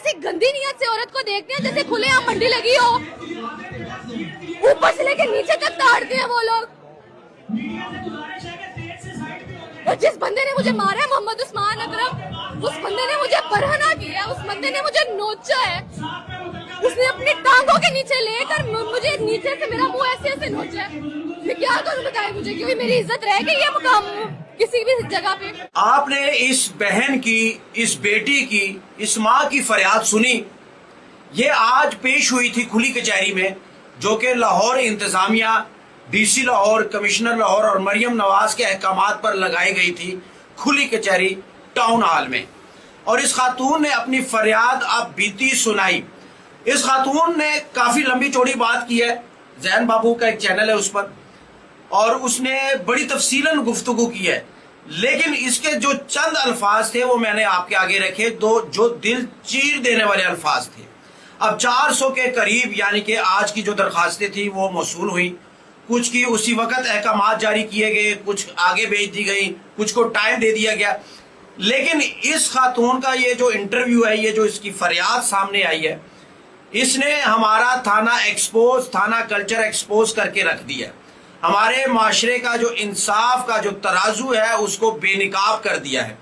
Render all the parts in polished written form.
ऐसी गंदी नियत से औरत को देखते हैं जैसे खुलेआम मंडी लगी हो, ऊपर से लेकर नीचे तक ताड़ते हैं वो लोग। और जिस बंदे ने मुझे मारा है मोहम्मद उस्मान अकरम, उस बंदे ने मुझे बरहना किया है, उस बंदे ने मुझे नोचा है, उसने अपनी टांगों के नीचे लेकर मुझे नीचे से मेरा मुंह ऐसे ऐसे नोचा है। मैं क्या करूं बताए मुझे, क्योंकि मेरी इज्जत रह गई है मुकाम किसी भी जगह पे। आपने इस बहन की, इस बेटी की, इस माँ की फरियाद सुनी। ये आज पेश हुई थी खुली कचहरी में, जो कि लाहौर इंतजामिया, डीसी लाहौर, कमिश्नर लाहौर और मरियम नवाज के अहकामात पर लगाई गई थी खुली कचहरी टाउन हॉल में। और इस खातून ने अपनी फरियाद अब बीती सुनाई। इस खातून ने काफी लंबी चौड़ी बात की है, जैन बाबू का एक चैनल है उस पर, और उसने बड़ी तफसीलन गुफ्तगू की है। लेकिन इसके जो चंद अल्फाज थे वो मैंने आपके आगे रखे, जो दिल चीर देने वाले अल्फाज थे। अब 400 के करीब यानी कि आज की जो दरखास्तें थी वो मौसूल हुई, कुछ की उसी वक्त अहकामात जारी किए गए, कुछ आगे भेज दी गई, कुछ को टाइम दे दिया गया। लेकिन इस खातून का ये जो इंटरव्यू है, ये जो इसकी फरियाद सामने आई है, इसने हमारा थाना कल्चर एक्सपोज करके रख दिया। हमारे माशरे का जो इंसाफ का जो तराजू है उसको बेनिकाब कर दिया है।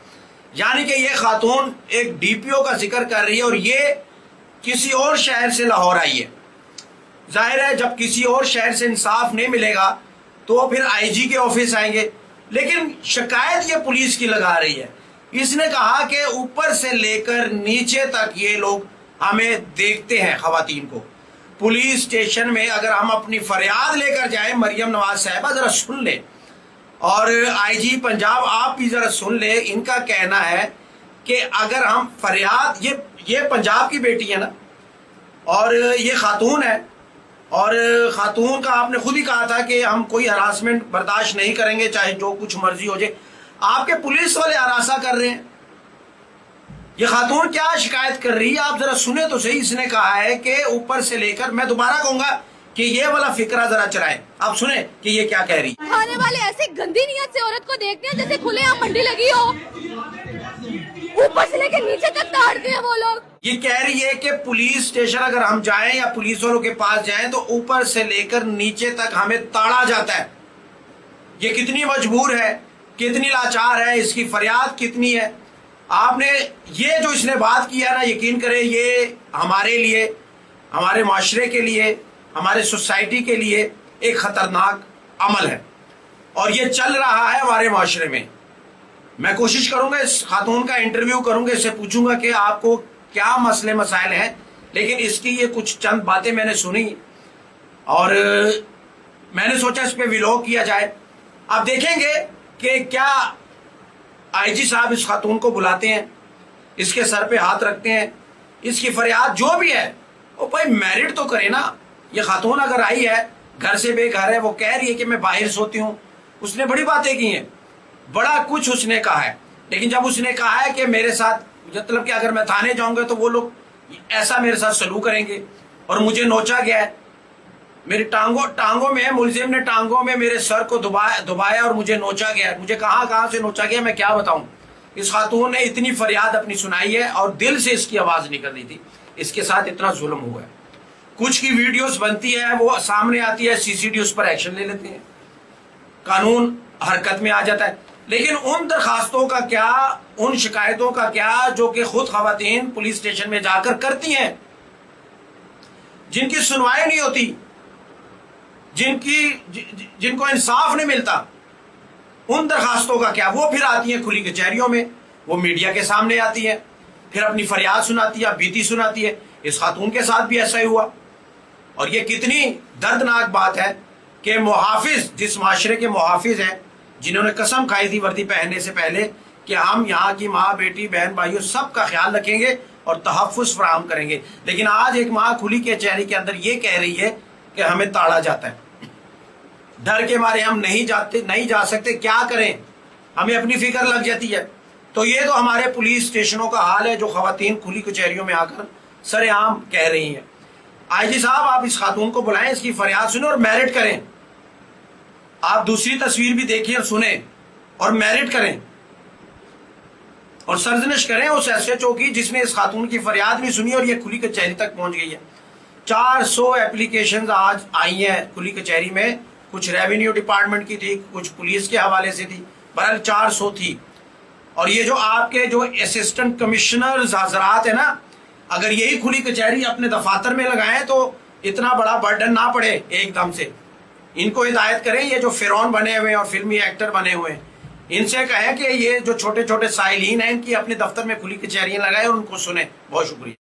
यानी कि ये खातून एक डीपीओ का जिक्र कर रही है और ये किसी और शहर से लाहौर आई है। जाहिर है जब किसी और शहर से इंसाफ नहीं मिलेगा तो फिर आईजी के ऑफिस आएंगे। लेकिन शिकायत ये पुलिस की लगा रही है। इसने कहा कि ऊपर से लेकर नीचे तक ये लोग हमें देखते हैं, खवातीन को। पुलिस स्टेशन में अगर हम अपनी फरियाद लेकर जाएं, मरियम नवाज साहिबा जरा सुन ले, और आईजी पंजाब आप भी जरा सुन ले। इनका कहना है कि अगर हम फरियाद, ये पंजाब की बेटी है ना, और ये खातून है, और खातून का आपने खुद ही कहा था कि हम कोई हरासमेंट बर्दाश्त नहीं करेंगे, चाहे जो कुछ मर्जी हो जाए। आपके पुलिस वाले हरासा कर रहे हैं। ये खातून क्या शिकायत कर रही है आप जरा सुने तो सही। इसने कहा है कि ऊपर से लेकर, मैं दोबारा कहूंगा कि ये वाला फिक्रा जरा चलाएं, आप सुने कि ये क्या कह रही है। खाने वाले ऐसी गंदी नियत से औरत को देखते हैं जैसे खुलेआम मंडी लगी हो, ऊपर से लेकर नीचे तक ताड़ते हैं वो लोग। ये कह रही है कि पुलिस स्टेशन अगर हम जाएं या पुलिस वालों के पास जाएं तो ऊपर से लेकर नीचे तक हमें ताड़ा जाता है। ये कितनी मजबूर है, कितनी लाचार है, इसकी फरियाद कितनी है। आपने ये जो इसने बात की है ना, यकीन करें ये हमारे लिए, हमारे माशरे के लिए, हमारे सोसाइटी के लिए एक खतरनाक अमल है और ये चल रहा है हमारे माशरे में। मैं कोशिश करूंगा, इस खातून का इंटरव्यू करूंगा, इससे पूछूंगा कि आपको क्या मसले मसाइल हैं। लेकिन इसकी ये कुछ चंद बातें मैंने सुनी और मैंने सोचा इस पे व्लॉग किया जाए। आप देखेंगे कि क्या आईजी साहब इस खातून को बुलाते हैं, इसके सर पे हाथ रखते हैं, इसकी फरियाद जो भी है वो भाई मेरिट तो करे ना। ये खातून अगर आई है, घर से बेघर है, वो कह रही है कि मैं बाहर सोती हूँ, उसने बड़ी बातें की हैं, बड़ा कुछ उसने कहा है। लेकिन जब उसने कहा है कि मेरे साथ, मतलब कि अगर मैं थाने जाऊंगा तो वो लोग ऐसा मेरे साथ सलूक करेंगे और मुझे नोचा गया है, मेरी टांगों में, मुलजिम ने टांगों में मेरे सर को दबाया और मुझे नोचा गया। मुझे कहां से नोचा गया मैं क्या बताऊं। इस खातून ने इतनी फरियाद अपनी सुनाई है और दिल से इसकी आवाज निकल रही थी। इसके साथ इतना जुल्म हुआ है। कुछ की वीडियोस बनती है, वो सामने आती है, सीसीडी उस पर एक्शन ले लेते हैं, कानून हरकत में आ जाता है। लेकिन उन दरखास्तों का क्या, उन शिकायतों का क्या जो कि खुद खवातीन पुलिस स्टेशन में जाकर करती हैं, जिनकी सुनवाई नहीं होती, जिनको इंसाफ नहीं मिलता, उन दरखास्तों का क्या। वो फिर आती हैं खुली कचहरियों में, वो मीडिया के सामने आती है, फिर अपनी फरियाद सुनाती है, बीती सुनाती है। इस खातून के साथ भी ऐसा ही हुआ। और ये कितनी दर्दनाक बात है कि मुहाफिज, जिस माशरे के मुहाफिज हैं, जिन्होंने कसम खाई थी वर्दी पहनने से पहले कि हम यहाँ की माँ, बेटी, बहन, भाइयों सबका ख्याल रखेंगे और तहफ़्फ़ुज़ फराहम करेंगे, लेकिन आज एक माँ खुली कचहरी के अंदर ये कह रही है कि हमें ताड़ा जाता है, डर के मारे हम नहीं जा सकते, क्या करें, हमें अपनी फिक्र लग जाती है। तो ये तो हमारे पुलिस स्टेशनों का हाल है जो खवातीन खुली कचहरियों में आकर सरेआम कह रही हैं। आईजी साहब आप इस खातून को बुलाएं, इसकी फरियाद सुने और मेरिट करें। आप दूसरी तस्वीर भी देखिए और सुने और मेरिट करें। اور سرزنش کریں اس SHO کی جس نے اس خاتون کی فریاد نہیں سنی اور یہ کھلی کچہری تک پہنچ گئی ہے. 400 اپلیکیشنز آج آئی ہیں کھلی کچہری میں. کچھ ریونیو ڈپارٹمنٹ کی تھی, کچھ پولیس کے حوالے سے تھی, بہرحال 400 تھی. اور یہ جو آپ کے جو اسسٹنٹ کمشنرز حضرات ہیں نا, اگر یہی کھلی کچہری اپنے دفاتر میں لگائیں تو اتنا بڑا برڈن نہ پڑے ایک دم سے. ان کو ہدایت کریں, یہ جو فرعون بنے ہوئے ہیں اور فلمی ایکٹر بنے ہوئے ہیں, ان سے کہیں کہ یہ جو چھوٹے چھوٹے سائلین ہیں ان کی اپنے دفتر میں کھلی کچہریاں لگائیں اور ان کو سنیں. بہت شکریہ.